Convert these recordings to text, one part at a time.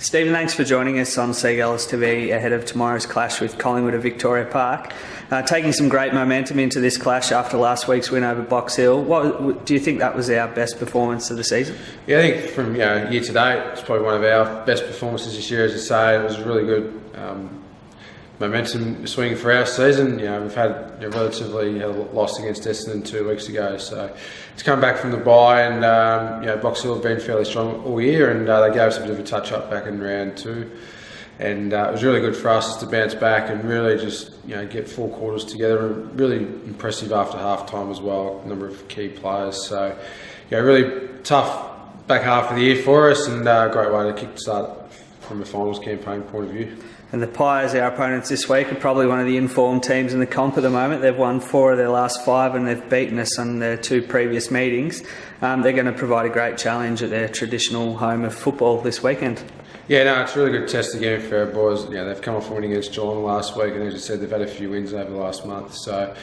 Stephen, thanks for joining us on Seagulls TV ahead of tomorrow's clash with Collingwood at Victoria Park. Taking some great momentum into this clash after last week's win over Box Hill. What do you think that was our best performance of the season? Yeah, I think from year to date, it's probably one of our best performances this year. As you say, it was really good momentum swing for our season. We've had relatively a loss against Essendon 2 weeks ago, so to come back from the bye and Box Hill have been fairly strong all year, and they gave us a bit of a touch up back in round 2, and it was really good for us to bounce back and really just get 4 quarters together. Really impressive after half time as well, a number of key players. So really tough back half of the year for us, and a great way to kick start from a finals campaign point of view. And the Pies, our opponents this week, are probably one of the informed teams in the comp at the moment. They've won 4 of their last 5 and they've beaten us on their 2 previous meetings. They're going to provide a great challenge at their traditional home of football this weekend. Yeah, no, it's a really good test again for our boys. They've come off a win against Geelong last week, and as you said, they've had a few wins over the last month. So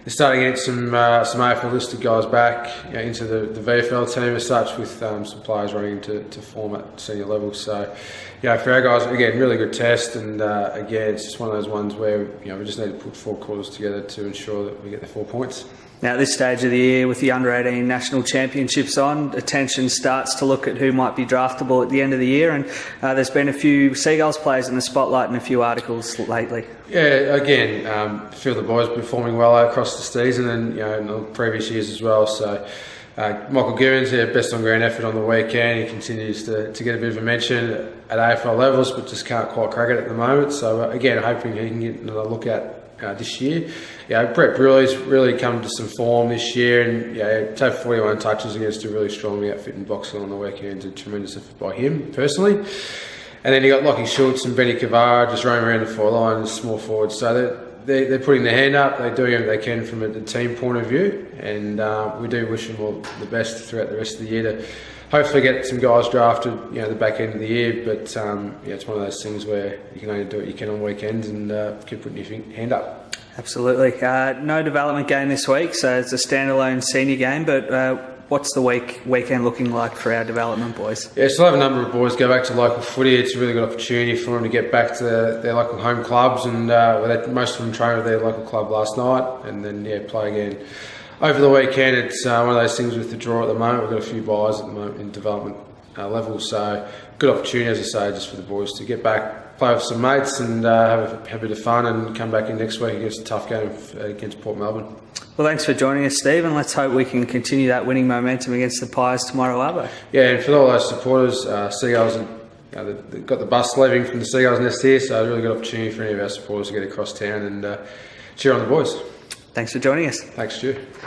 they're starting to get some AFL listed guys back into the VFL team as such, with some players running into form at senior level. So for our guys, again, really good test, and again, it's just one of those ones where we just need to put 4 quarters together to ensure that we get the 4 points. Now, at this stage of the year, with the Under-18 National Championships on, attention starts to look at who might be draftable at the end of the year, and there's been a few Seagulls players in the spotlight and a few articles lately. Yeah, again, a few of the boys performing well across the season and in the previous years as well. So Michael Givens, best on ground effort on the weekend. He continues to get a bit of a mention at AFL levels, but just can't quite crack it at the moment. So again, hoping he can get another look at this year. Brett Brewer's really come to some form this year, and to have 41 touches against a really strong outfit in Box Hill on the weekend, a tremendous effort by him personally. And then you got Lockie Schultz and Benny Cavara just roaming around the forline as small forwards. So they're putting their hand up. They're doing everything they can from the team point of view, and we do wish them all the best throughout the rest of the year to hopefully get some guys drafted at the back end of the year. But it's one of those things where you can only do what you can on weekends, and keep putting your hand up. Absolutely. No development game this week, so it's a standalone senior game, but what's the weekend looking like for our development boys? Yeah, still have a number of boys go back to local footy. It's a really good opportunity for them to get back to their local home clubs, and most of them trained with their local club last night, and then play again over the weekend. It's one of those things with the draw at the moment. We've got a few buys at the moment in development level, so good opportunity, as I say, just for the boys to get back, play with some mates, and have a bit of fun, and come back in next week against a tough game against Port Melbourne. Well, thanks for joining us, Steve, and let's hope we can continue that winning momentum against the Pies tomorrow, Arvo. Yeah, and for all those supporters, Seagulls, they've got the bus leaving from the Seagulls nest here, so a really good opportunity for any of our supporters to get across town and cheer on the boys. Thanks for joining us. Thanks, Stu.